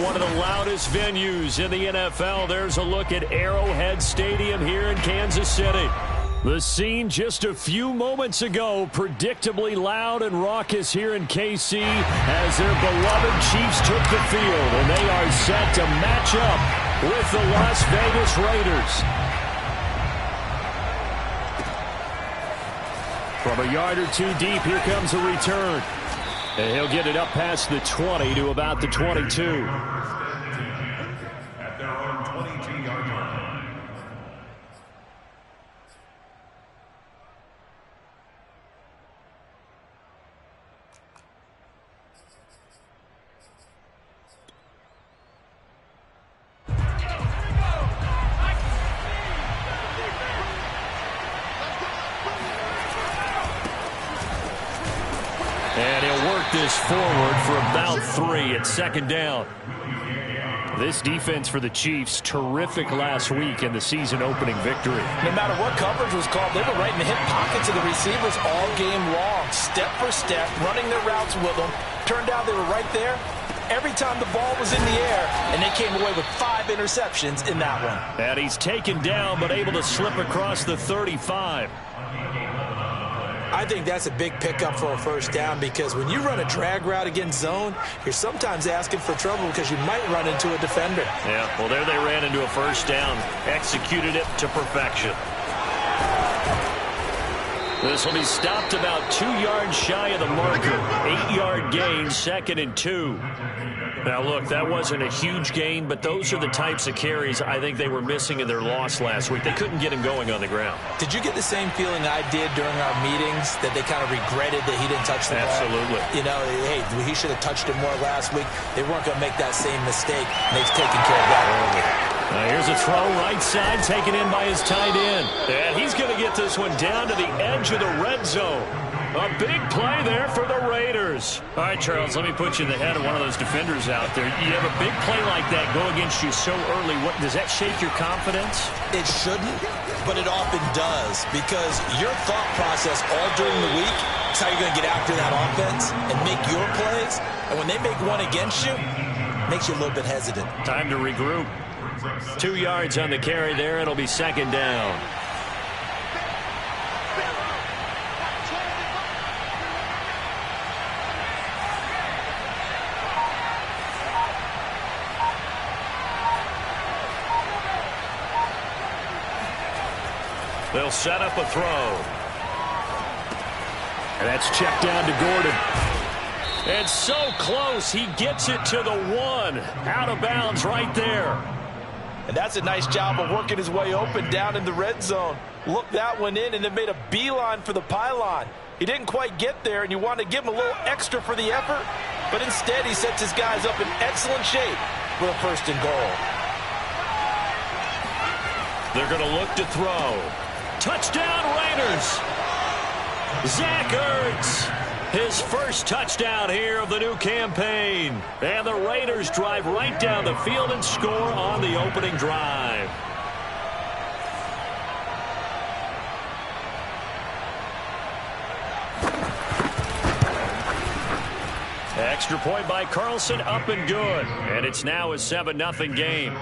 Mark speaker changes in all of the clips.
Speaker 1: one of the loudest venues in the NFL. There's a look at Arrowhead Stadium here in Kansas City. The scene just a few moments ago, predictably loud and raucous here in KC as their beloved Chiefs took the field, and they are set to match up with the Las Vegas Raiders. From a yard or two deep, here comes a return. And he'll get it up past the 20 to about the 22.
Speaker 2: At their own 22-yard line.
Speaker 1: And he'll work this forward for about 3 at second down. This defense for the Chiefs, terrific last week in the season-opening victory.
Speaker 3: No matter what coverage was called, they were right in the hip pockets of the receivers all game long, step for step, running their routes with them. Turned out they were right there every time the ball was in the air, and they came away with 5 interceptions in that one.
Speaker 1: And he's taken down, but able to slip across the 35.
Speaker 3: I think that's a big pickup for a first down because when you run a drag route against zone, you're sometimes asking for trouble because you might run into a defender.
Speaker 1: Yeah, well, there they ran into a first down, executed it to perfection. This will be stopped about 2 yards shy of the marker. 8-yard gain, 2nd and 2. Now, look, that wasn't a huge gain, but those are the types of carries I think they were missing in their loss last week. They couldn't get him going on the ground.
Speaker 3: Did you get the same feeling I did during our meetings, that they kind of regretted that he didn't touch the ball?
Speaker 1: Absolutely.
Speaker 3: You know, hey, he should have touched it more last week. They weren't going to make that same mistake, and they've taken care of that early.
Speaker 1: Now here's a throw right side, taken in by his tight end. And he's going to get this one down to the edge of the red zone. A big play there for the Raiders. All right, Charles, let me put you in the head of one of those defenders out there. You have a big play like that go against you so early. What, does that shake your confidence?
Speaker 3: It shouldn't, but it often does because your thought process all during the week is how you're going to get after that offense and make your plays. And when they make one against you, it makes you a little bit hesitant.
Speaker 1: Time to regroup. 2 yards on the carry there. It'll be 2nd down. They'll set up a throw. And that's checked down to Gordon. And so close, he gets it to the 1. Out of bounds right there.
Speaker 3: And that's a nice job of working his way open down in the red zone. Looked that one in and then made a beeline for the pylon. He didn't quite get there, and you want to give him a little extra for the effort, but instead he sets his guys up in excellent shape for a 1st and goal.
Speaker 1: They're going to look to throw. Touchdown, Raiders! Zach Ertz, his first touchdown here of the new campaign. And the Raiders drive right down the field and score on the opening drive. Extra point by Carlson, up and good. And it's now a 7-0 game.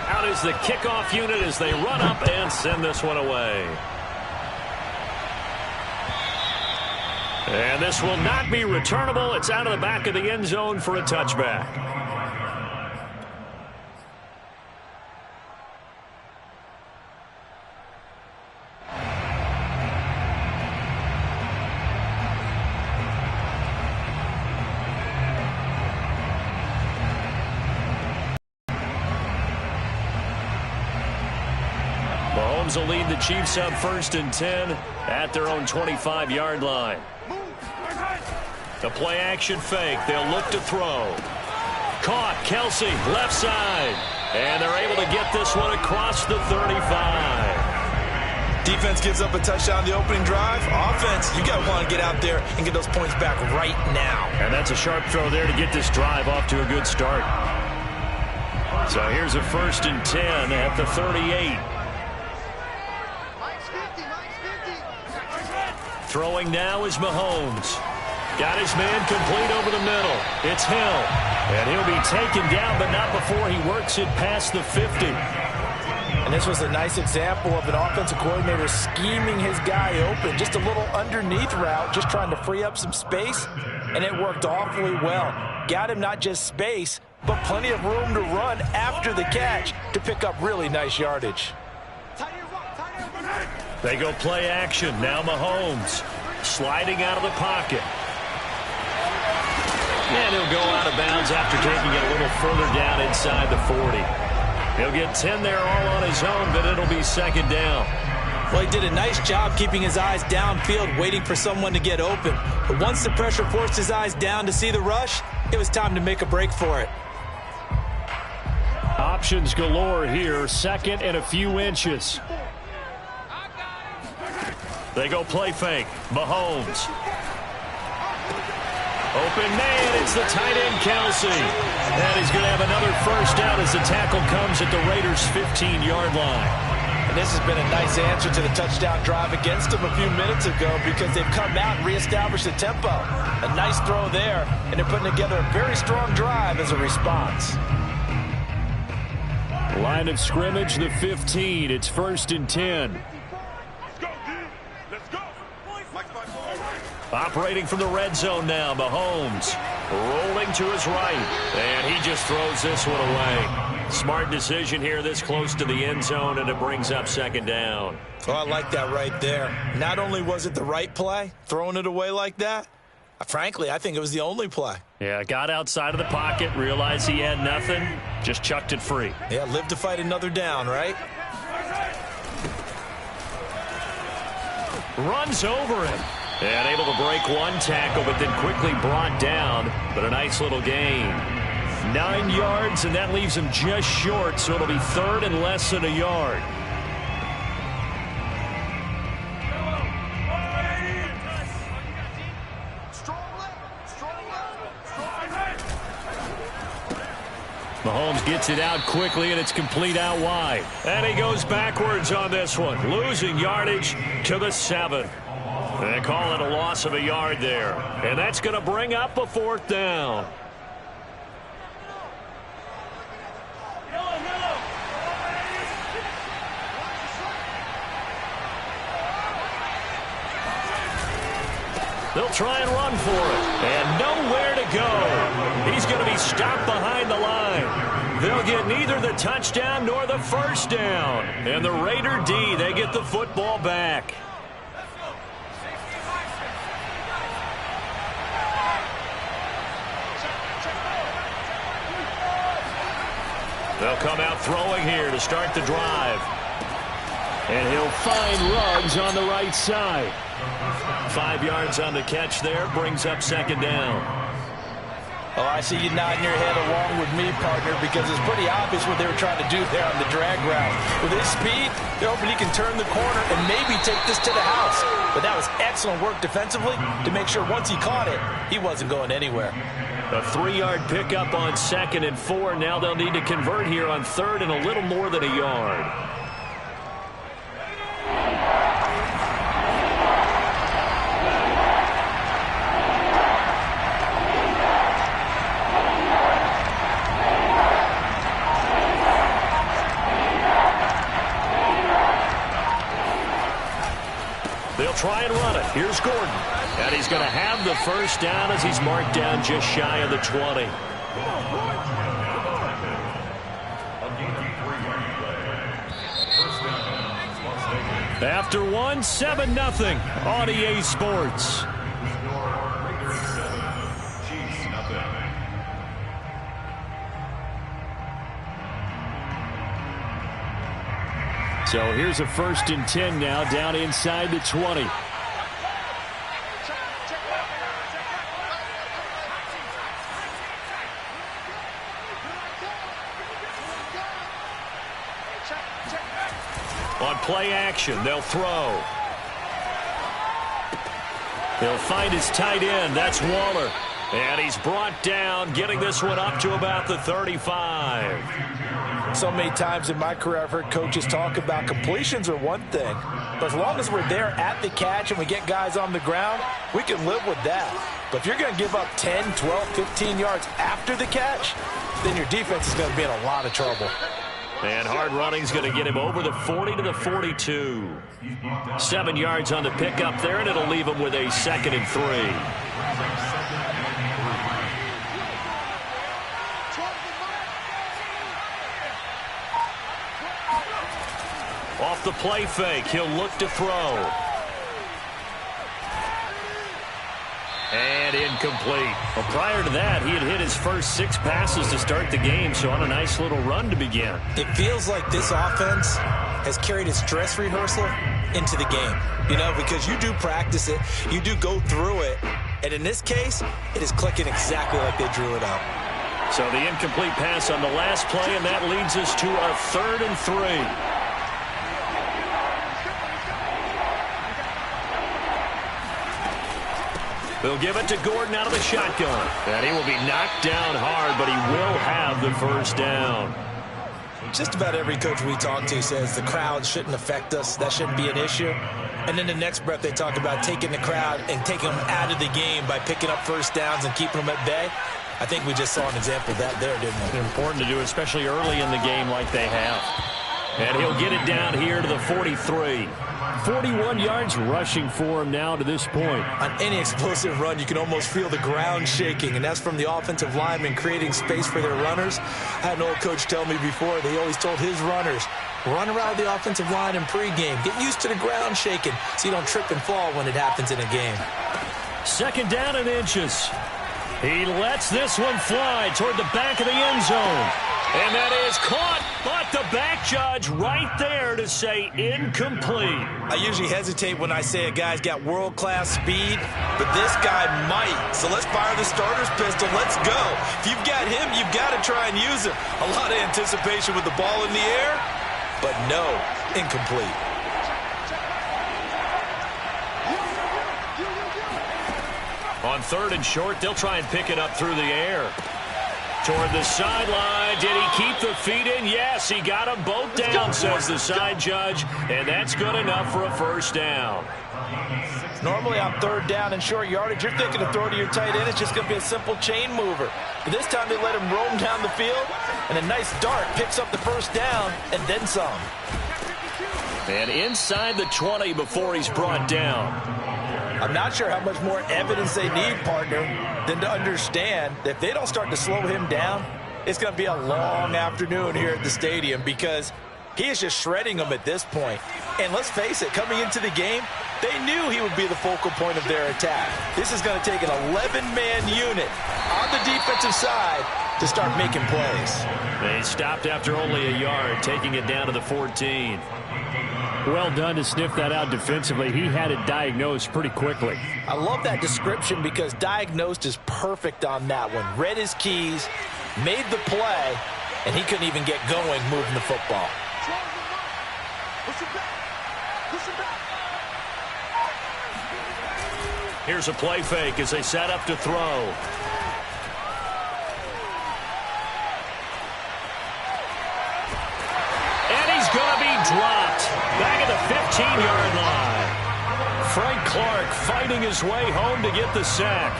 Speaker 1: Out is the kickoff unit as they run up and send this one away. And this will not be returnable. It's out of the back of the end zone for a touchback. Mahomes will lead the Chiefs up 1st and 10 at their own 25-yard line. The play action fake. They'll look to throw. Caught. Kelsey, left side. And they're able to get this one across the 35.
Speaker 3: Defense gives up a touchdown the opening drive. Offense, you got to want to get out there and get those points back right now.
Speaker 1: And that's a sharp throw there to get this drive off to a good start. So here's a 1st and 10 at the 38. Throwing now is Mahomes. Got his man complete over the middle. It's Hill. And he'll be taken down, but not before he works it past the 50.
Speaker 3: And this was a nice example of an offensive coordinator scheming his guy open. Just a little underneath route, just trying to free up some space. And it worked awfully well. Got him not just space, but plenty of room to run after the catch to pick up really nice yardage.
Speaker 1: They go play action. Now Mahomes sliding out of the pocket. And he'll go out of bounds after taking it a little further down inside the 40. He'll get 10 there all on his own, but it'll be second down.
Speaker 3: Well, he did a nice job keeping his eyes downfield, waiting for someone to get open. But once the pressure forced his eyes down to see the rush, it was time to make a break for it.
Speaker 1: Options galore here, second and a few inches. They go play fake. Mahomes. Open man, it's the tight end, Kelsey. And he's going to have another first down as the tackle comes at the Raiders' 15-yard line.
Speaker 3: And this has been a nice answer to the touchdown drive against them a few minutes ago because they've come out and reestablished the tempo. A nice throw there, and they're putting together a very strong drive as a response.
Speaker 1: Line of scrimmage, the 15. It's 1st and 10. Operating from the red zone now, Mahomes rolling to his right, and he just throws this one away. Smart decision here this close to the end zone, and it brings up second down.
Speaker 3: Oh, I like that right there. Not only was it the right play, throwing it away like that, frankly, I think it was the only play.
Speaker 1: Yeah, got outside of the pocket, realized he had nothing, just chucked it free.
Speaker 3: Yeah, live to fight another down, right?
Speaker 1: Runs over him. And able to break one tackle, but then quickly brought down. But a nice little gain. 9 yards, and that leaves him just short, so it'll be third and less than a yard. Mahomes gets it out quickly, and it's complete out wide. And he goes backwards on this one, losing yardage to the 7. They call it a loss of a yard there. And that's going to bring up a 4th down. They'll try and run for it. And nowhere to go. He's going to be stopped behind the line. They'll get neither the touchdown nor the first down. And the Raider D, they get the football back. They'll come out throwing here to start the drive. And he'll find Ruggs on the right side. 5 yards on the catch there, brings up second down.
Speaker 3: Oh, I see you nodding your head along with me, partner, because it's pretty obvious what they were trying to do there on the drag route. With his speed, they're hoping he can turn the corner and maybe take this to the house. But that was excellent work defensively to make sure once he caught it, he wasn't going anywhere.
Speaker 1: A 3-yard pickup on 2nd and 4. Now they'll need to convert here on 3rd and a little more than a yard. They'll try and run it. Here's Gordon. And he's going to have the first down as he's marked down just shy of the 20. After one, 7-0 on EA Sports. So here's a 1st and 10 now, down inside the 20. On play action, they'll throw. They'll find his tight end. That's Waller. And he's brought down, getting this one up to about the 35.
Speaker 3: So many times in my career, I've heard coaches talk about completions are one thing. But as long as we're there at the catch and we get guys on the ground, we can live with that. But if you're going to give up 10, 12, 15 yards after the catch, then your defense is going to be in a lot of trouble.
Speaker 1: And hard running is going to get him over the 40 to the 42. 7 yards on the pickup there, and it'll leave him with a 2nd and 3. Off the play fake, he'll look to throw. And incomplete. Well, prior to that, he had hit his first 6 passes to start the game, so on a nice little run to begin.
Speaker 4: It feels like this offense has carried its dress rehearsal into the game. You know, because you do practice it, you do go through it, and in this case, it is clicking exactly like they drew it up.
Speaker 1: So the incomplete pass on the last play, and that leads us to a 3rd and 3. They'll give it to Gordon out of the shotgun. And he will be knocked down hard, but he will have the first down.
Speaker 4: Just about every coach we talk to says the crowd shouldn't affect us. That shouldn't be an issue. And then the next breath they talk about taking the crowd and taking them out of the game by picking up first downs and keeping them at bay. I think we just saw an example of that there, didn't we?
Speaker 1: Important to do, especially early in the game like they have. And he'll get it down here to the 43. 41 yards rushing for him now to this point.
Speaker 4: On any explosive run, you can almost feel the ground shaking, and that's from the offensive linemen creating space for their runners. I had an old coach tell me before, they always told his runners, run around the offensive line in pregame. Get used to the ground shaking so you don't trip and fall when it happens in a game.
Speaker 1: 2nd down and inches. He lets this one fly toward the back of the end zone. And that is caught, but the back judge right there to say incomplete.
Speaker 4: I usually hesitate when I say a guy's got world-class speed, but this guy might. So let's fire the starter's pistol. Let's go. If you've got him, you've got to try and use him. A lot of anticipation with the ball in the air, but no, incomplete.
Speaker 1: On 3rd and short, they'll try and pick it up through the air. Toward the sideline. Did he keep the feet in? Yes, he got them both down, says the side judge. And that's good enough for a first down.
Speaker 3: Normally on 3rd down and short yardage, you're thinking to throw to your tight end. It's just going to be a simple chain mover. But this time they let him roam down the field. And a nice dart picks up the first down and then some.
Speaker 1: And inside the 20 before he's brought down.
Speaker 3: I'm not sure how much more evidence they need, partner, than to understand that if they don't start to slow him down, it's going to be a long afternoon here at the stadium because he is just shredding them at this point. And let's face it, coming into the game, they knew he would be the focal point of their attack. This is going to take an 11-man unit on the defensive side to start making plays.
Speaker 1: They stopped after only a yard, taking it down to the 14. Well done to sniff that out defensively. He had it diagnosed pretty quickly.
Speaker 3: I love that description because diagnosed is perfect on that one. Read his keys, made the play, and he couldn't even get going moving the football.
Speaker 1: Here's a play fake as they set up to throw. And he's going to be dropped back at the 15-yard line. Frank Clark fighting his way home to get the sack.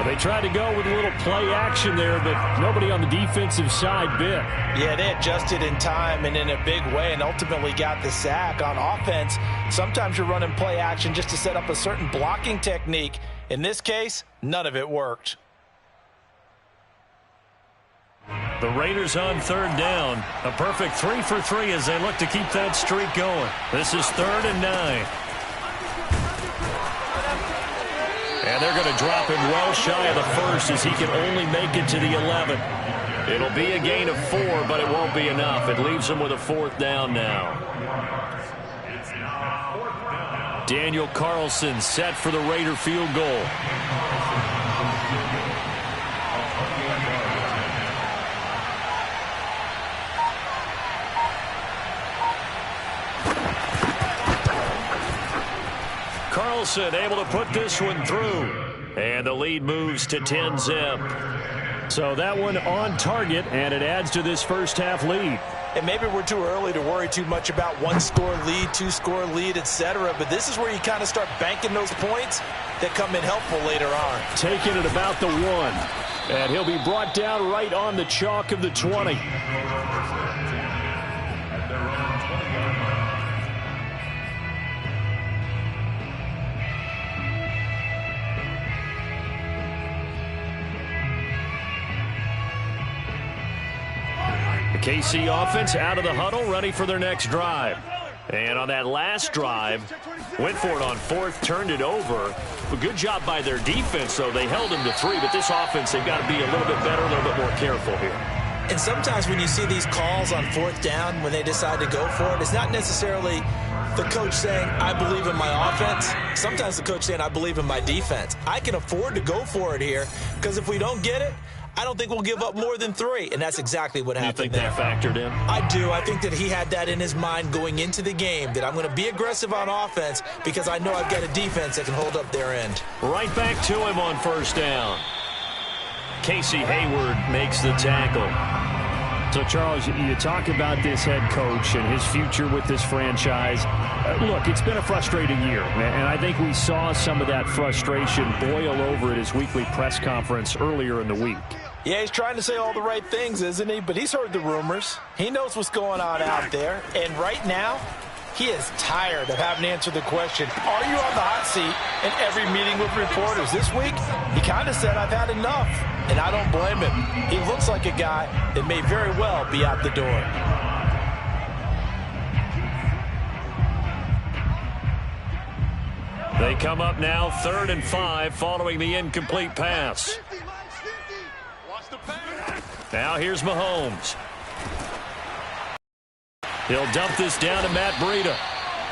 Speaker 1: They tried to go with a little play action there, but nobody on the defensive side bit.
Speaker 3: Yeah, they adjusted in time and in a big way and ultimately got the sack. On offense, sometimes you're running play action just to set up a certain blocking technique. In this case, none of it worked.
Speaker 1: The Raiders on 3rd down. A perfect 3 for 3 as they look to keep that streak going. This is 3rd and 9. And they're going to drop him well shy of the first as he can only make it to the 11. It'll be a gain of 4, but it won't be enough. It leaves him with a 4th down now. Daniel Carlson set for the Raider field goal. Carlson able to put this one through. And the lead moves to 10-zip. So that one on target, and it adds to this first half lead.
Speaker 4: And maybe we're too early to worry too much about one-score lead, two-score lead, etc. But this is where you kind of start banking those points that come in helpful later on.
Speaker 1: Taking it about the 1. And he'll be brought down right on the chalk of the 20. KC offense out of the huddle, ready for their next drive. And on that last drive, went for it on 4th, turned it over. A good job by their defense, though. They held them to 3, but this offense, they've got to be a little bit better, a little bit more careful here.
Speaker 4: And sometimes when you see these calls on 4th down, when they decide to go for it, it's not necessarily the coach saying, I believe in my offense. Sometimes the coach saying, I believe in my defense. I can afford to go for it here, because if we don't get it, I don't think we'll give up more than 3, and that's exactly what happened there.
Speaker 1: You think that factored in?
Speaker 4: I do. I think that he had that in his mind going into the game, that I'm going to be aggressive on offense because I know I've got a defense that can hold up their end.
Speaker 1: Right back to him on 1st down. Casey Hayward makes the tackle. So, Charles, you talk about this head coach and his future with this franchise. Look, it's been a frustrating year, and I think we saw some of that frustration boil over at his weekly press conference earlier in the week.
Speaker 3: Yeah, he's trying to say all the right things, isn't he? But he's heard the rumors. He knows what's going on out there. And right now, he is tired of having to answer the question, are you on the hot seat in every meeting with reporters? This week, he kind of said, I've had enough. And I don't blame him. He looks like a guy that may very well be out the door.
Speaker 1: They come up now 3rd and 5 following the incomplete pass. Now here's Mahomes. He'll dump this down to Matt Breida.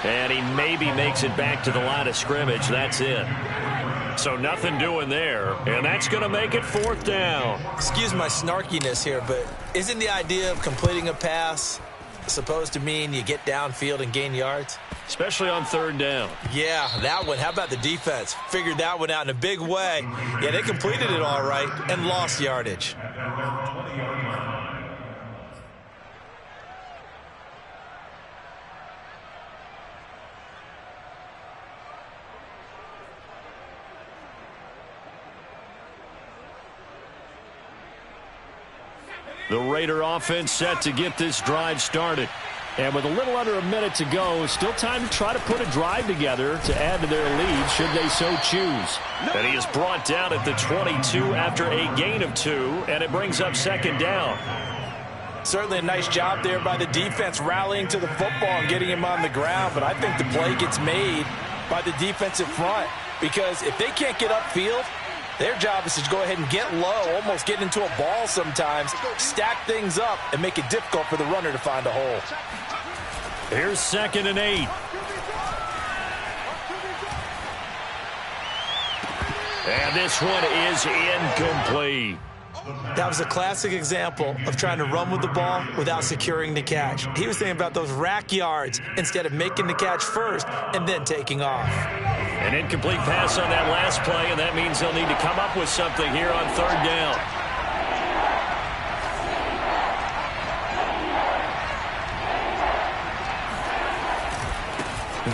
Speaker 1: And he maybe makes it back to the line of scrimmage. That's it. So nothing doing there. And that's going to make it 4th down.
Speaker 4: Excuse my snarkiness here, but isn't the idea of completing a pass supposed to mean you get downfield and gain yards?
Speaker 1: Especially on 3rd down.
Speaker 4: Yeah, that one. How about the defense? Figured that one out in a big way. Yeah, they completed it all right and lost yardage.
Speaker 1: The Raider offense set to get this drive started. And with a little under a minute to go, still time to try to put a drive together to add to their lead should they so choose. And he is brought down at the 22 after a gain of 2, and it brings up 2nd down.
Speaker 3: Certainly a nice job there by the defense rallying to the football and getting him on the ground. But I think the play gets made by the defensive front, because if they can't get upfield, their job is to go ahead and get low, almost get into a ball sometimes, stack things up, and make it difficult for the runner to find a hole.
Speaker 1: Here's 2nd and 8. And this one is incomplete.
Speaker 4: That was a classic example of trying to run with the ball without securing the catch. He was thinking about those rack yards instead of making the catch first and then taking off.
Speaker 1: An incomplete pass on that last play, and that means they'll need to come up with something here on 3rd down.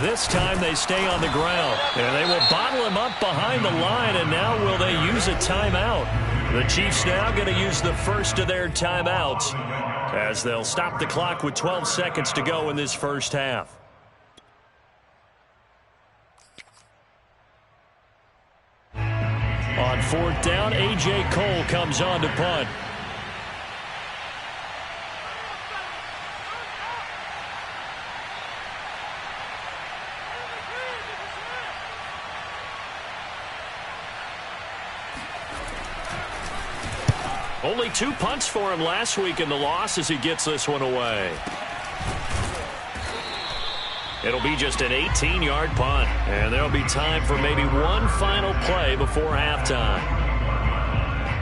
Speaker 1: This time they stay on the ground, and they will bottle him up behind the line, and now will they use a timeout? The Chiefs now going to use the first of their timeouts as they'll stop the clock with 12 seconds to go in this first half. On 4th down, A.J. Cole comes on to punt. Only 2 punts for him last week in the loss as he gets this one away. It'll be just an 18-yard punt, and there'll be time for maybe one final play before halftime.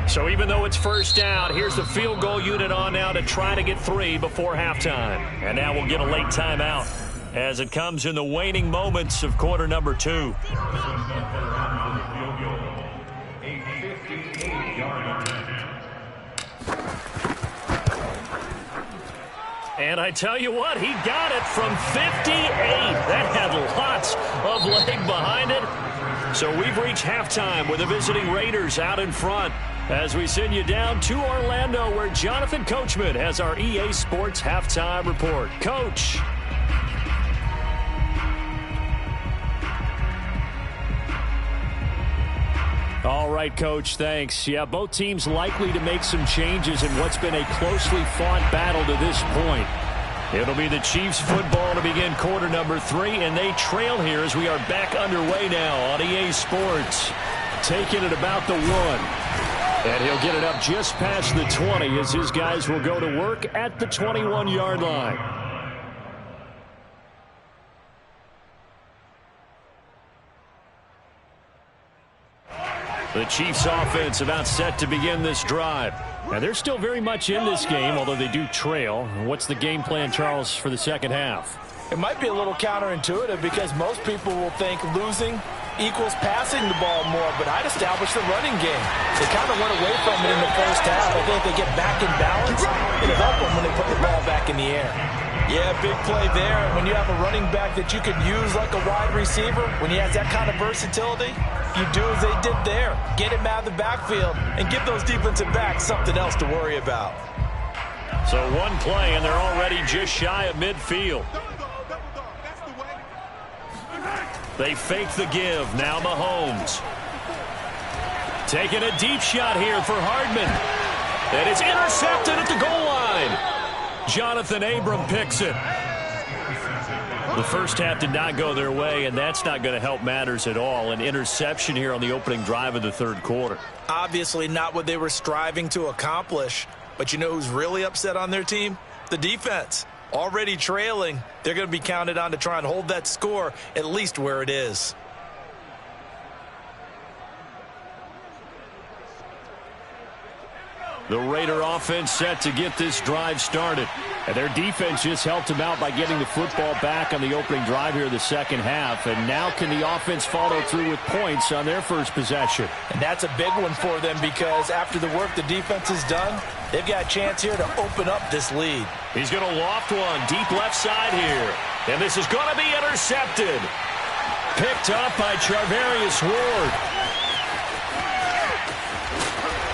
Speaker 1: So even though it's 1st down, here's the field goal unit on now to try to get 3 before halftime. And now we'll get a late timeout as it comes in the waning moments of quarter number 2. And I tell you what, he got it from 58. That had lots of leg behind it. So we've reached halftime with the visiting Raiders out in front as we send you down to Orlando where Jonathan Coachman has our EA Sports Halftime Report. Coach. All right, Coach, thanks. Yeah, both teams likely to make some changes in what's been a closely fought battle to this point. It'll be the Chiefs football to begin quarter number 3, and they trail here as we are back underway now on EA Sports. Taking it about the 1. And he'll get it up just past the 20 as his guys will go to work at the 21-yard line. The Chiefs offense about set to begin this drive. Now, they're still very much in this game, although they do trail. What's the game plan, Charles, for the second half?
Speaker 3: It might be a little counterintuitive because most people will think losing equals passing the ball more, but I'd establish the running game. They kind of went away from it in the first half. I think if they get back in balance, it'll help them when they put the ball back in the air. Yeah, big play there. And when you have a running back that you can use like a wide receiver, when he has that kind of versatility, you do as they did there. Get him out of the backfield and give those defensive backs something else to worry about.
Speaker 1: So one play, and they're already just shy of midfield. They fake the give. Now Mahomes. Taking a deep shot here for Hardman. And it's intercepted at the goal line. Jonathan Abram picks it. The first half did not go their way, and that's not going to help matters at all. An interception here on the opening drive of the third quarter.
Speaker 4: Obviously not what they were striving to accomplish. But you know who's really upset on their team? The defense. Already trailing, they're going to be counted on to try and hold that score at least where it is.
Speaker 1: The Raider offense set to get this drive started. And their defense just helped them out by getting the football back on the opening drive here in the second half. And now can the offense follow through with points on their first possession?
Speaker 3: And that's a big one for them because after the work the defense has done, they've got a chance here to open up this lead.
Speaker 1: He's going to loft one deep left side here. And this is going to be intercepted. Picked up by Charvarius Ward.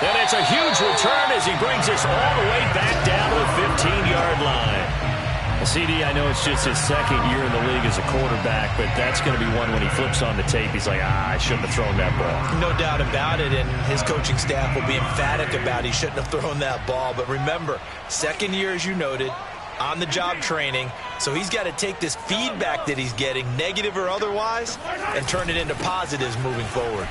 Speaker 1: And it's a huge return as he brings us all the way back down to the 15-yard line. CD, I know it's just his second year in the league as a quarterback, but that's going to be one when he flips on the tape. He's like, I shouldn't have thrown that ball.
Speaker 4: No doubt about it, and his coaching staff will be emphatic about he shouldn't have thrown that ball. But remember, second year, as you noted, on-the-job training, so he's got to take this feedback that he's getting, negative or otherwise, and turn it into positives moving forward.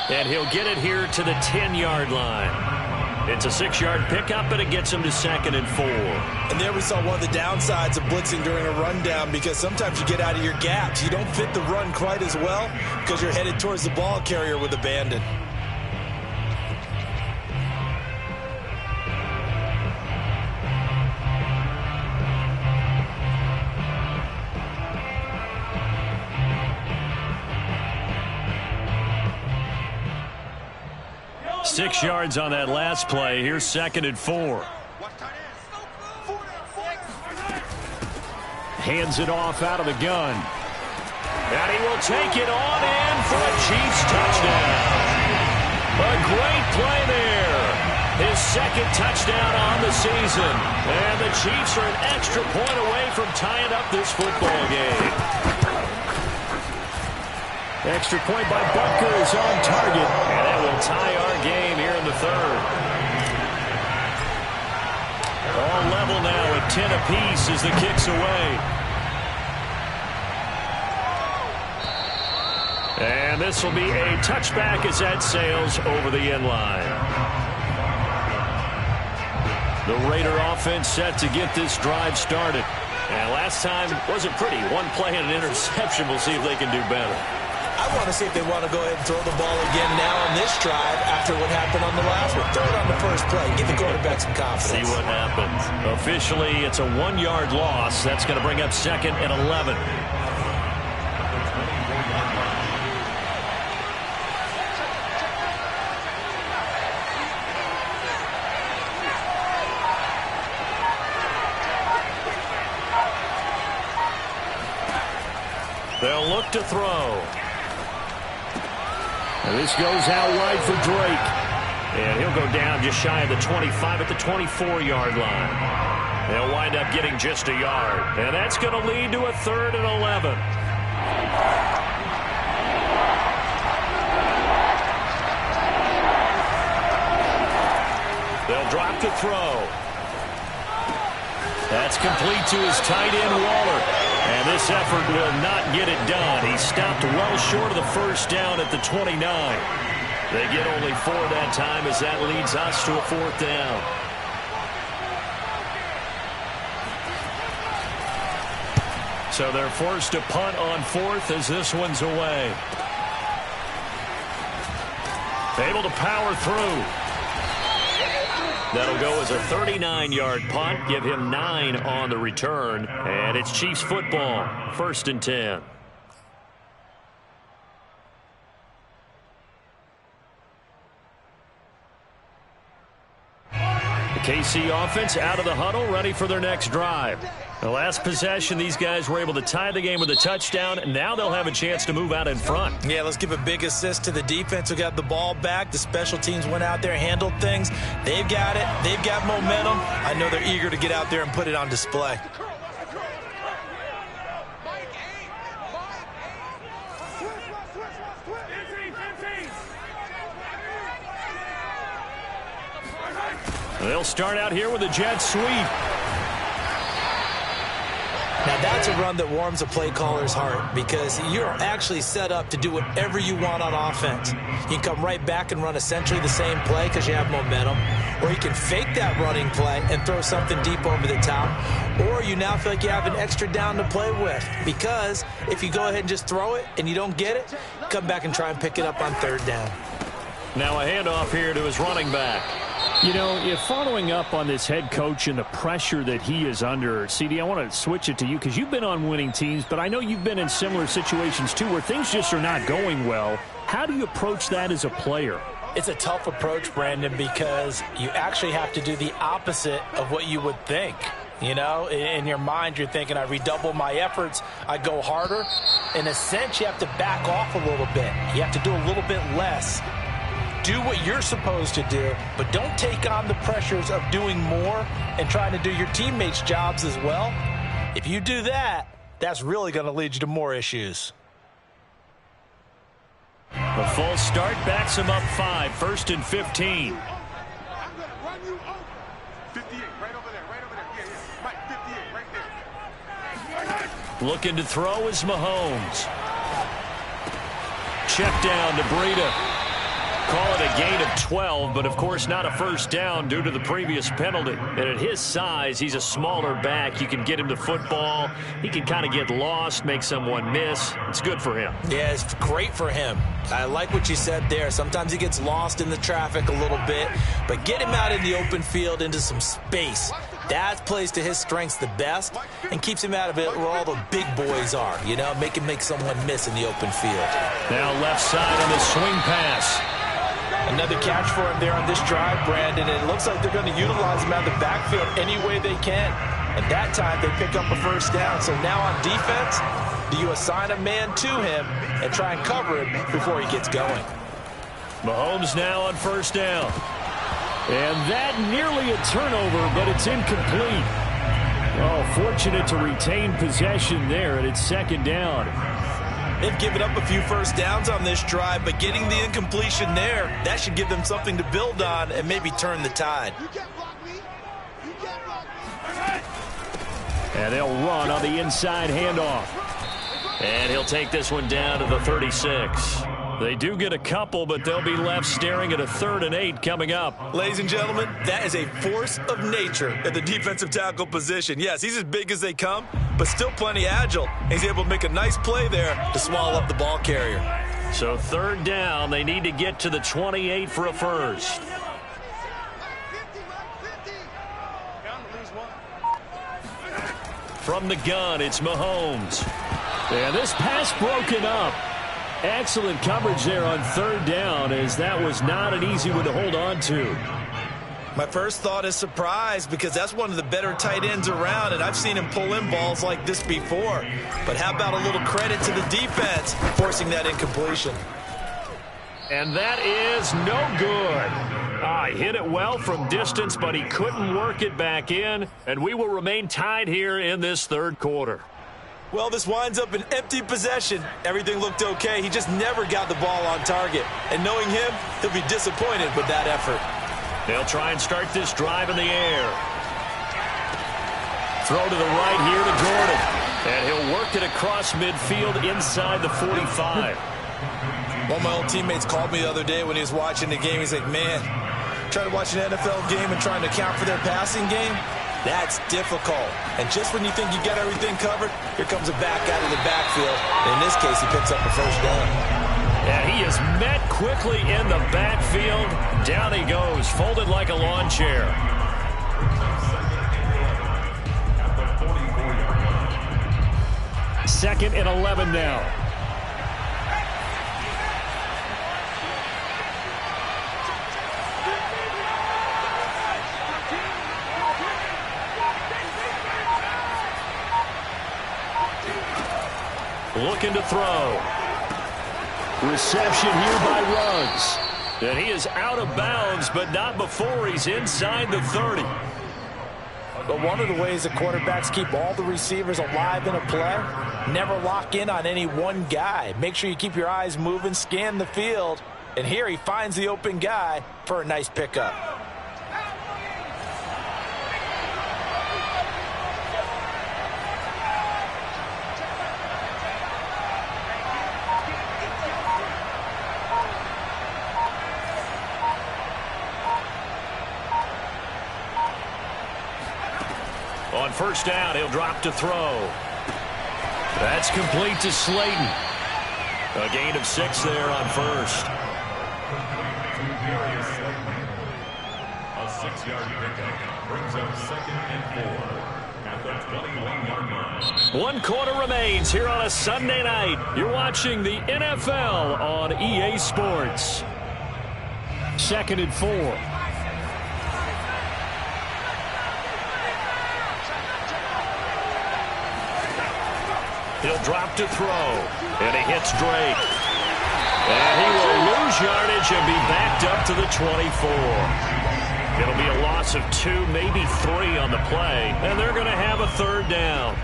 Speaker 1: And he'll get it here to the 10-yard line. It's a 6-yard pickup, and it gets him to 2nd and 4.
Speaker 4: And there we saw one of the downsides of blitzing during a rundown because sometimes you get out of your gaps. You don't fit the run quite as well because you're headed towards the ball carrier with abandon.
Speaker 1: Six yards on that last play. Here's 2nd and 4. Hands it off out of the gun. And he will take it on in for a Chiefs touchdown. A great play there. His second touchdown on the season. And the Chiefs are an extra point away from tying up this football game. Extra point by Butker is on target, and that will tie our game here in the third. All level now at 10 apiece as the kick's away. And this will be a touchback as that sails over the end line. The Raider offense set to get this drive started. And last time wasn't pretty. One play and an interception. We'll see if they can do better.
Speaker 4: I want to see if they want to go ahead and throw the ball again now on this drive after what happened on the last one. Throw it on the first play. Give the quarterback some confidence.
Speaker 1: See what happens. Officially, it's a 1-yard loss. That's going to bring up 2nd and 11. They'll look to throw. And this goes out wide for Drake. And he'll go down just shy of the 25 at the 24-yard line. They'll wind up getting just a yard. And that's going to lead to a 3rd and 11. They'll drop to throw. That's complete to his tight end, Waller. And this effort will not get it done. He stopped well short of the first down at the 29. They get only 4 that time as that leads us to a 4th down. So they're forced to punt on 4th as this one's away. Able to power through. That'll go as a 39-yard punt. Give him 9 on the return. And it's Chiefs football. 1st and 10. The KC offense out of the huddle, ready for their next drive. The last possession, these guys were able to tie the game with a touchdown. Now they'll have a chance to move out in front.
Speaker 4: Yeah, let's give a big assist to the defense who got the ball back. The special teams went out there, handled things. They've got it. They've got momentum. I know they're eager to get out there and put it on display.
Speaker 1: They'll start out here with a jet sweep.
Speaker 4: Now, that's a run that warms a play caller's heart because you're actually set up to do whatever you want on offense. You can come right back and run essentially the same play because you have momentum, or you can fake that running play and throw something deep over the top, or you now feel like you have an extra down to play with because if you go ahead and just throw it and you don't get it, come back and try and pick it up on 3rd down.
Speaker 1: Now a handoff here to his running back. You know, if following up on this head coach and the pressure that he is under, CD, I want to switch it to you because you've been on winning teams, but I know you've been in similar situations too where things just are not going well. How do you approach that as a player?
Speaker 3: It's a tough approach, Brandon, because you actually have to do the opposite of what you would think. You know, in your mind, you're thinking, I redouble my efforts, I go harder. In a sense, you have to back off a little bit. You have to do a little bit less. Do what you're supposed to do, but don't take on the pressures of doing more and trying to do your teammates' jobs as well. If you do that, that's really going to lead you to more issues.
Speaker 1: The full start backs him up 5, 1st and 15. Looking to throw is Mahomes. Check down to Breida. Call it a gain of 12, but of course not a first down due to the previous penalty. And at his size, he's a smaller back. You can get him the football. He can kind of get lost, make someone miss. It's good for him.
Speaker 4: Yeah, it's great for him. I like what you said there. Sometimes he gets lost in the traffic a little bit, but get him out in the open field into some space. That plays to his strengths the best and keeps him out of it where all the big boys are, you know, make someone miss in the open field.
Speaker 1: Now left side on the swing pass.
Speaker 3: Another catch for him there on this drive, Brandon. And it looks like they're going to utilize him out of the backfield any way they can. And that time they pick up a first down. So now on defense, do you assign a man to him and try and cover him before he gets going?
Speaker 1: Mahomes now on first down. And that nearly a turnover, but it's incomplete. Oh, fortunate to retain possession there, and it's 2nd down.
Speaker 4: They've given up a few first downs on this drive, but getting the incompletion there, that should give them something to build on and maybe turn the tide.
Speaker 1: And they'll run on the inside handoff. And he'll take this one down to the 36. They do get a couple, but they'll be left staring at a 3rd and 8 coming up.
Speaker 4: Ladies and gentlemen, that is a force of nature at the defensive tackle position. Yes, he's as big as they come, but still plenty agile. He's able to make a nice play there to swallow up the ball carrier.
Speaker 1: So 3rd down, they need to get to the 28 for a first. From the gun, it's Mahomes. And this pass broken up. Excellent coverage there on 3rd down, as that was not an easy one to hold on to.
Speaker 4: My first thought is surprise, because that's one of the better tight ends around, and I've seen him pull in balls like this before. But how about a little credit to the defense forcing that incompletion?
Speaker 1: And that is no good. He hit it well from distance, but he couldn't work it back in, and we will remain tied here in this third quarter.
Speaker 4: Well, this winds up an empty possession. Everything looked okay. He just never got the ball on target. And knowing him, he'll be disappointed with that effort.
Speaker 1: They'll try and start this drive in the air. Throw to the right here to Gordon. And he'll work it across midfield inside the 45.
Speaker 4: One of my old teammates called me the other day when he was watching the game. He's like, man, trying to watch an NFL game and trying to account for their passing game? That's difficult. And just when you think you got everything covered, here comes a back out of the backfield. And in this case, he picks up a first down.
Speaker 1: And he is met quickly in the backfield. Down he goes, folded like a lawn chair. Second and 11 now. Looking to throw. Reception here by Ruggs. And he is out of bounds, but not before he's inside the 30.
Speaker 3: But one of the ways that quarterbacks keep all the receivers alive in a play, never lock in on any one guy. Make sure you keep your eyes moving, scan the field. And here he finds the open guy for a nice pickup.
Speaker 1: On first down, he'll drop to throw. That's complete to Slayton. A gain of 6 there on first.
Speaker 2: A 6-yard pickup brings up 2nd and 4 at the 21-yard line.
Speaker 1: 1 quarter remains here on a Sunday night. You're watching the NFL on EA Sports. 2nd and 4. He'll drop to throw, and he hits Drake. And he will lose yardage and be backed up to the 24. It'll be a loss of 2, maybe 3 on the play, and they're going to have a third down.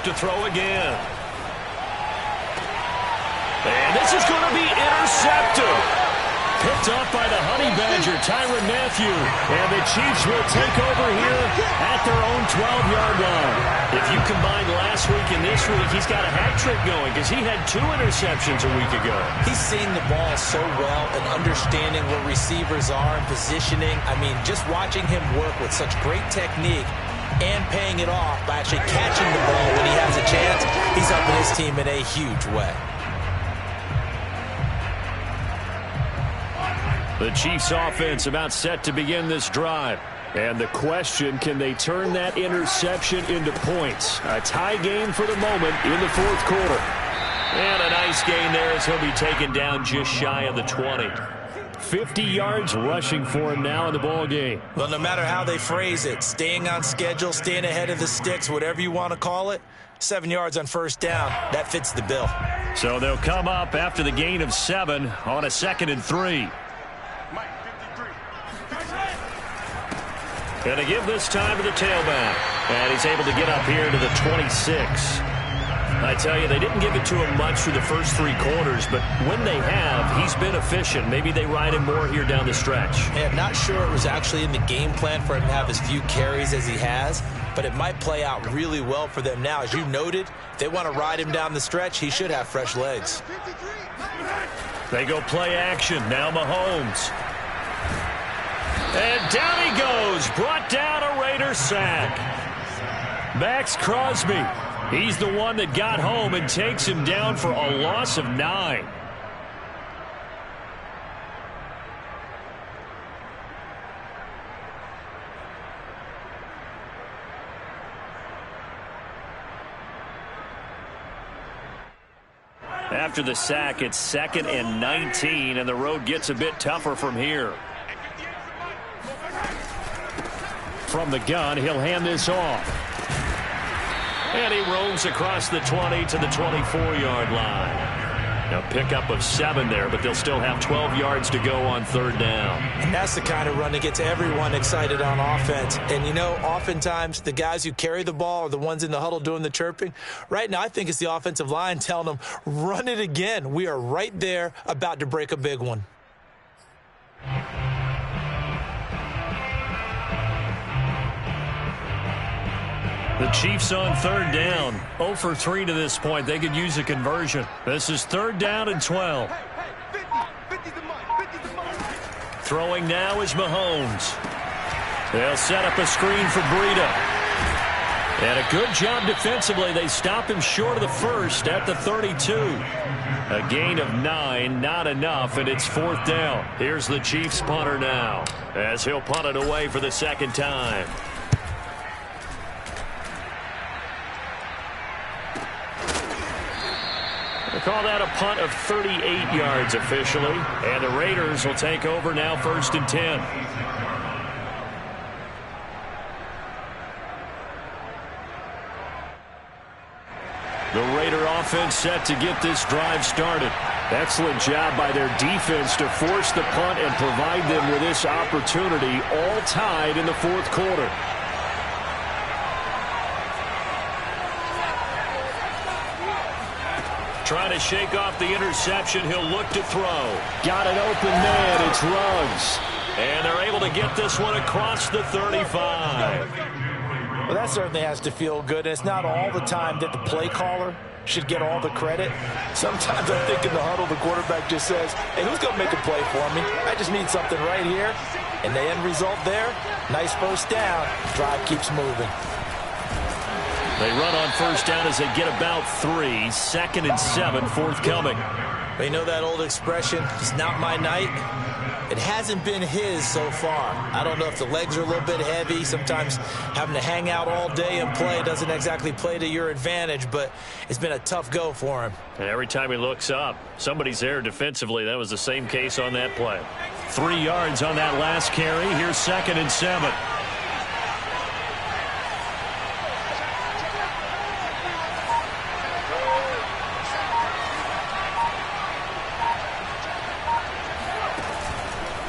Speaker 1: To throw again. And this is going to be intercepted. Picked up by the Honey Badger, Tyrann Mathieu. And the Chiefs will take over here at their own 12-yard line. If you combine last week and this week, he's got a hat trick going because he had 2 interceptions a week ago.
Speaker 4: He's seeing the ball so well and understanding where receivers are and positioning. I mean, just watching him work with such great technique and paying it off by actually catching the ball when he has a chance, he's helping his team in a huge way.
Speaker 1: The Chiefs offense about set to begin this drive. And the question, can they turn that interception into points? A tie game for the moment in the 4th quarter. And a nice gain there as he'll be taken down just shy of the 20. 50 yards rushing for him now in the ball game.
Speaker 4: Well, no matter how they phrase it, staying on schedule, staying ahead of the sticks, whatever you want to call it, 7 yards on first down, that fits the bill.
Speaker 1: So they'll come up after the gain of 7 on a 2nd and 3. And to give this time to the tailback. And he's able to get up here to the 26. I tell you, they didn't give it to him much through the first 3 quarters, but when they have, he's been efficient. Maybe they ride him more here down the stretch.
Speaker 4: Yeah, I'm not sure it was actually in the game plan for him to have as few carries as he has, but it might play out really well for them now. As you noted, if they want to ride him down the stretch, he should have fresh legs.
Speaker 1: They go play action. Now Mahomes. And down he goes. Brought down a Raider sack. Max Crosby He's the one that got home and takes him down for a loss of 9. After the sack, it's 2nd and 19, and the road gets a bit tougher from here. From the gun, he'll hand this off. And he roams across the 20 to the 24-yard line. Now pickup of 7 there, but they'll still have 12 yards to go on 3rd down.
Speaker 4: And that's the kind of run that gets everyone excited on offense. And, you know, oftentimes the guys who carry the ball are the ones in the huddle doing the chirping. Right now, I think it's the offensive line telling them, run it again. We are right there about to break a big one.
Speaker 1: The Chiefs on 3rd down. 0 for 3 to this point. They could use a conversion. This is 3rd down and 12. Throwing now is Mahomes. They'll set up a screen for Breida. And a good job defensively. They stop him short of the first at the 32. A gain of 9, not enough, and it's 4th down. Here's the Chiefs punter now, as he'll punt it away for the 2nd time. They call that a punt of 38 yards officially. And the Raiders will take over now 1st and 10. The Raider offense set to get this drive started. Excellent job by their defense to force the punt and provide them with this opportunity, all tied in the 4th quarter. Trying to shake off the interception. He'll look to throw. Got an open man. It's Ruggs. And they're able to get this one across the 35.
Speaker 3: Well, that certainly has to feel good. And it's not all the time that the play caller should get all the credit. Sometimes I think in the huddle, the quarterback just says, hey, who's going to make a play for me? I just need something right here. And the end result there, nice 1st down. Drive keeps moving.
Speaker 1: They run on 1st down as they get about 3. 2nd and 7 forthcoming.
Speaker 4: But you know that old expression, it's not my night? It hasn't been his so far. I don't know if the legs are a little bit heavy. Sometimes having to hang out all day and play doesn't exactly play to your advantage, but it's been a tough go for him.
Speaker 1: And every time he looks up, somebody's there defensively. That was the same case on that play. 3 yards on that last carry. Here's 2nd and 7.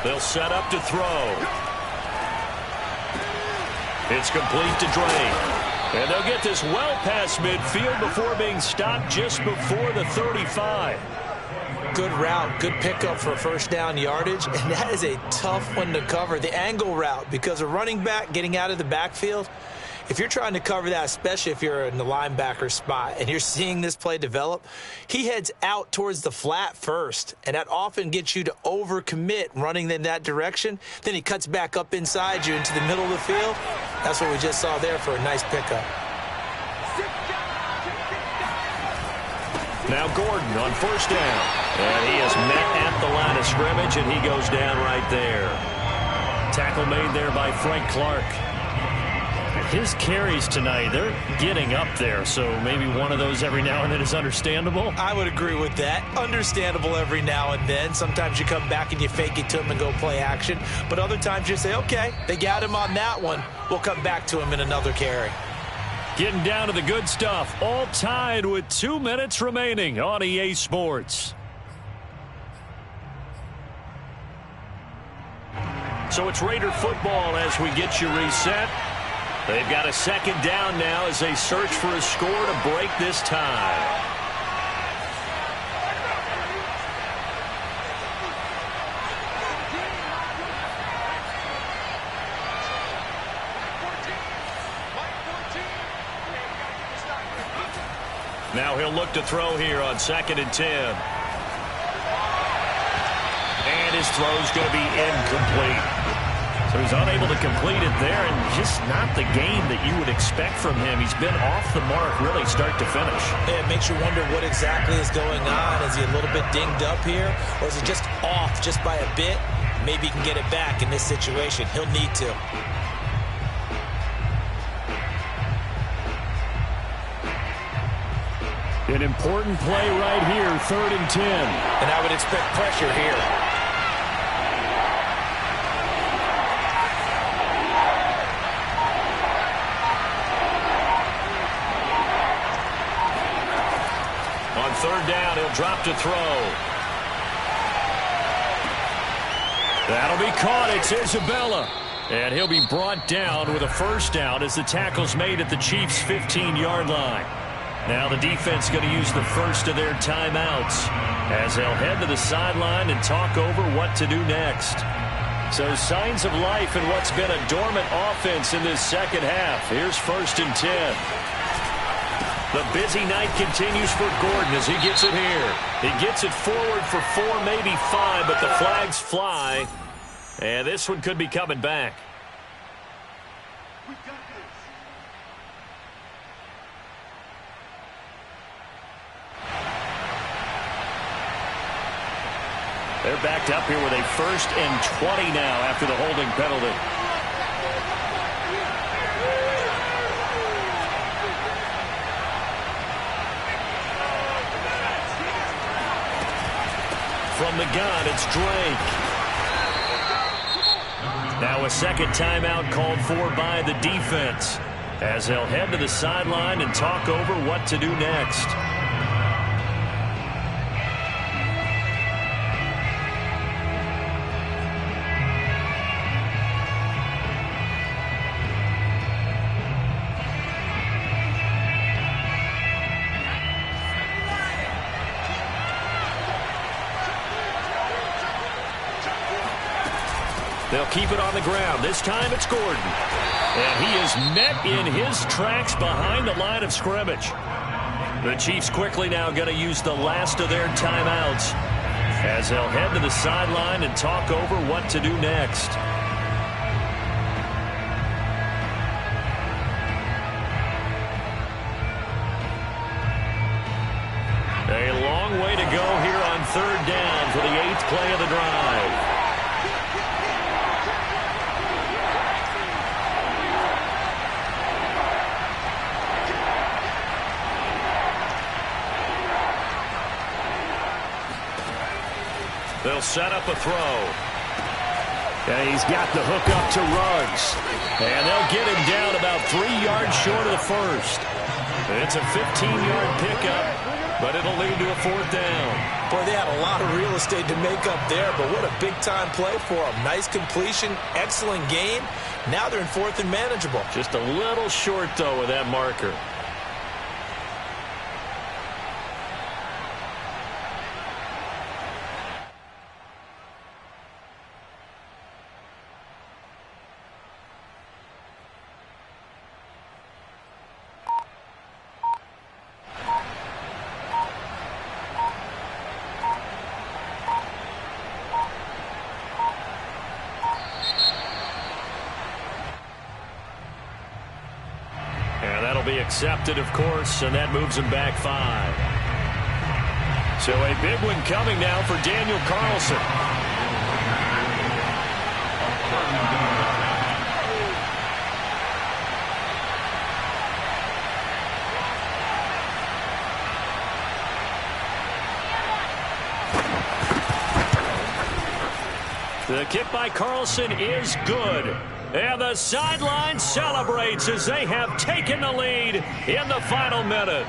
Speaker 1: They'll set up to throw. It's complete to Drake. And they'll get this well past midfield before being stopped just before the 35.
Speaker 4: Good route, good pickup for 1st down yardage, and that is a tough one to cover. The angle route, because a running back getting out of the backfield, if you're trying to cover that, especially if you're in the linebacker spot and you're seeing this play develop, he heads out towards the flat first, and that often gets you to overcommit running in that direction. Then he cuts back up inside you into the middle of the field. That's what we just saw there for a nice pickup.
Speaker 1: Now Gordon on 1st down. And he is met at the line of scrimmage, and he goes down right there. Tackle made there by Frank Clark. His carries tonight, they're getting up there, so maybe one of those every now and then is understandable.
Speaker 4: I would agree with that. Understandable every now and then. Sometimes you come back and you fake it to him and go play action. But other times you say, okay, they got him on that one. We'll come back to him in another carry.
Speaker 1: Getting down to the good stuff. All tied with 2 minutes remaining on EA Sports. So it's Raider football as we get you reset. They've got a 2nd down now as they search for a score to break this tie. Now he'll look to throw here on 2nd and 10. And his throw's going to be incomplete. So he's unable to complete it there, and just not the game that you would expect from him. He's been off the mark really start to finish.
Speaker 4: Yeah, it makes you wonder what exactly is going on. Is he a little bit dinged up here, or is he just off just by a bit? Maybe he can get it back in this situation. He'll need to.
Speaker 1: An important play right here, 3rd and 10.
Speaker 4: And I would expect pressure here.
Speaker 1: On 3rd down, he'll drop to throw. That'll be caught. It's Isabella. And he'll be brought down with a 1st down as the tackle's made at the Chiefs' 15-yard line. Now the defense going to use the first of their timeouts as they'll head to the sideline and talk over what to do next. So signs of life in what's been a dormant offense in this second half. Here's 1st and 10. The busy night continues for Gordon as he gets it here. He gets it forward for 4, maybe 5, but the flags fly. And this one could be coming back. They're backed up here with a 1st and 20 now after the holding penalty. From the gun, it's Drake. Now a second timeout called for by the defense as they'll head to the sideline and talk over what to do next. They'll keep it on the ground. This time it's Gordon. And he is met in his tracks behind the line of scrimmage. The Chiefs quickly now going to use the last of their timeouts as they'll head to the sideline and talk over what to do next. A long way to go here on 3rd down for the 8th play of the drive. They'll set up a throw. And he's got the hook up to Ruggs. And they'll get him down about 3 yards short of the 1st. It's a 15-yard pickup, but it'll lead to a 4th down.
Speaker 4: Boy, they had a lot of real estate to make up there, but what a big-time play for them. Nice completion, excellent game. Now they're in 4th and manageable.
Speaker 1: Just a little short, though, with that marker. Be accepted, of course, and that moves him back 5. So a big one coming now for Daniel Carlson. The kick by Carlson is good. And the sideline celebrates as they have taken the lead in the final minute.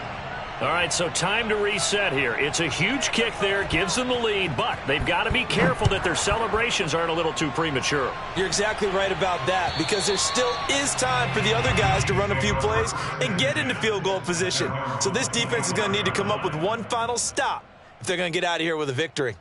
Speaker 1: All right, so time to reset here. It's a huge kick there, gives them the lead, but they've got to be careful that their celebrations aren't a little too premature.
Speaker 4: You're exactly right about that, because there still is time for the other guys to run a few plays and get into field goal position. So this defense is going to need to come up with one final stop if they're going to get out of here with a victory.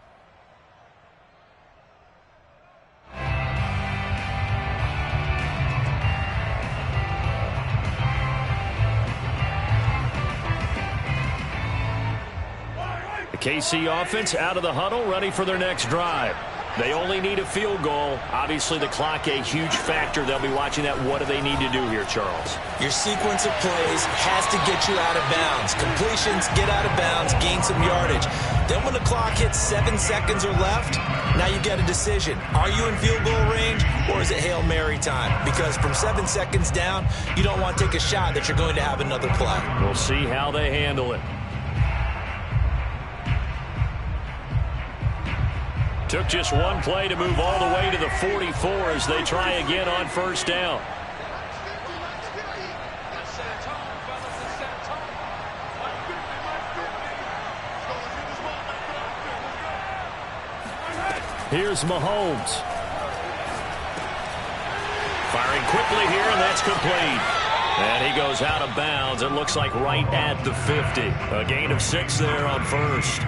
Speaker 4: KC offense out of the huddle, ready for their next drive.
Speaker 1: They only need a field goal. Obviously, the clock a huge factor. They'll be watching that. What do they need to do here, Charles?
Speaker 4: Your sequence of plays has to get you out of bounds. Completions, get out of bounds, gain some yardage. Then when the clock hits 7 seconds or left, now you get a decision. Are you in field goal range, or is it Hail Mary time? Because from 7 seconds down, you don't want to take a shot that you're going to have another play.
Speaker 1: We'll see how they handle it. Took just one play to move all the way to the 44 as they try again on first down. Here's Mahomes. Firing quickly here, and that's complete. And he goes out of bounds. It looks like right at the 50. A gain of 6 there on first.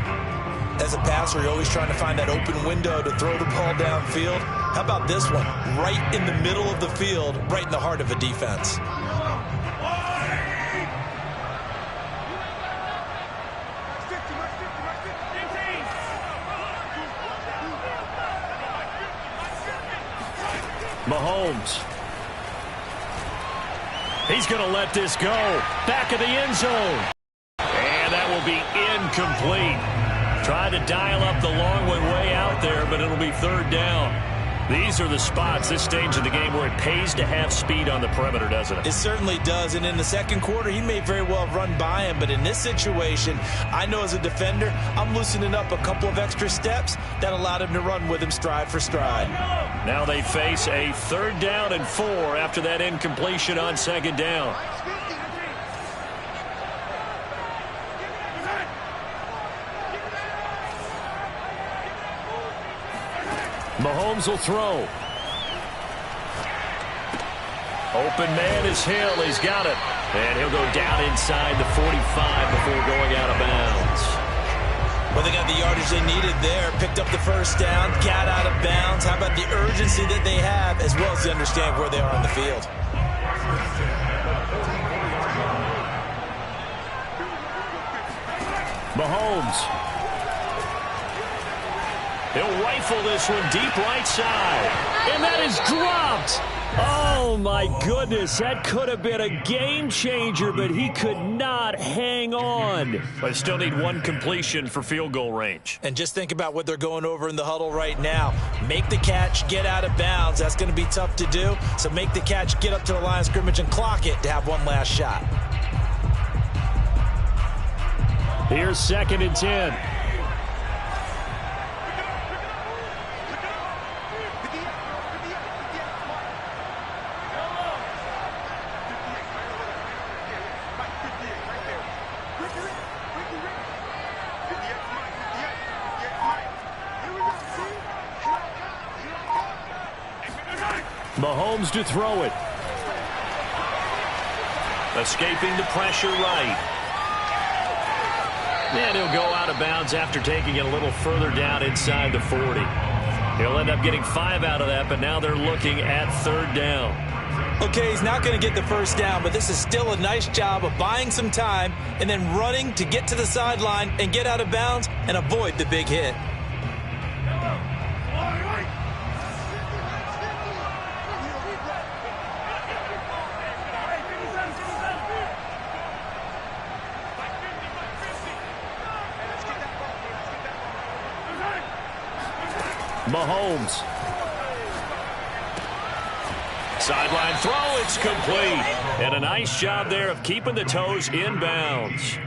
Speaker 4: As a passer, you're always trying to find that open window to throw the ball downfield. How about this one? Right in the middle of the field, right in the heart of a defense.
Speaker 1: Mahomes. He's going to let this go. Back of the end zone. And that will be incomplete. Tried to dial up the long one way out there, but it'll be third down. These are the spots, this stage of the game, where it pays to have speed on the perimeter, doesn't it?
Speaker 4: It certainly does, and in the second quarter, he may very well run by him, but in this situation, I know as a defender, I'm loosening up a couple of extra steps that allowed him to run with him stride for stride.
Speaker 1: Now they face a third down and 4 after that incompletion on second down. Mahomes will throw. Open man is Hill. He's got it. And he'll go down inside the 45 before going out of bounds.
Speaker 4: Well, they got the yardage they needed there. Picked up the first down. Got out of bounds. How about the urgency that they have, as well as they understand where they are on the field?
Speaker 1: Mahomes. He'll rifle this one deep right side. And that is dropped. Oh, my goodness. That could have been a game changer, but he could not hang on. But still need one completion for field goal range.
Speaker 4: And just think about what they're going over in the huddle right now. Make the catch, get out of bounds. That's going to be tough to do. So make the catch, get up to the line of scrimmage, and clock it to have one last shot.
Speaker 1: Here's 2nd and 10. Mahomes to throw it. Escaping the pressure right. And he'll go out of bounds after taking it a little further down inside the 40. He'll end up getting 5 out of that, but now they're looking at third down.
Speaker 4: Okay, he's not going to get the first down, but this is still a nice job of buying some time and then running to get to the sideline and get out of bounds and avoid the big hit.
Speaker 1: Mahomes. Sideline throw, it's complete. And a nice job there of keeping the toes in bounds.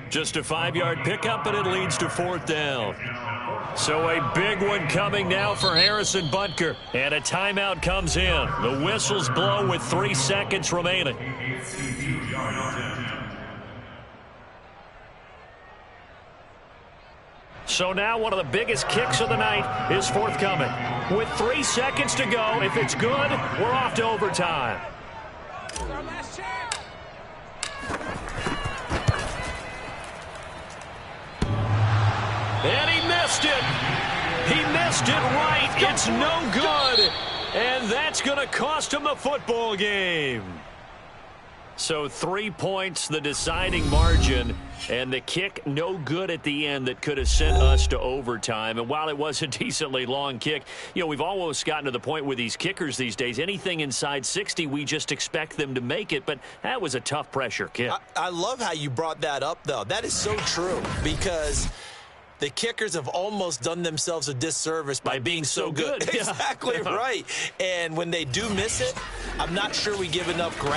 Speaker 1: Just a 5-yard pickup, and it leads to fourth down. So a big one coming now for Harrison Butker. And a timeout comes in. The whistles blow with 3 seconds remaining. So now one of the biggest kicks of the night is forthcoming. With 3 seconds to go, if it's good, we're off to overtime.
Speaker 5: Our last chance.
Speaker 1: And he missed it. He missed it right. It's no good. And that's going to cost him the football game. So 3 points, the deciding margin, and the kick no good at the end that could have sent us to overtime. And while it was a decently long kick, we've almost gotten to the point with these kickers these days, anything inside 60, we just expect them to make it. But that was a tough pressure kick.
Speaker 4: I love how you brought that up, though. That is so true, because the kickers have almost done themselves a disservice by being so good. Exactly right. And when they do miss it, I'm not sure we give enough ground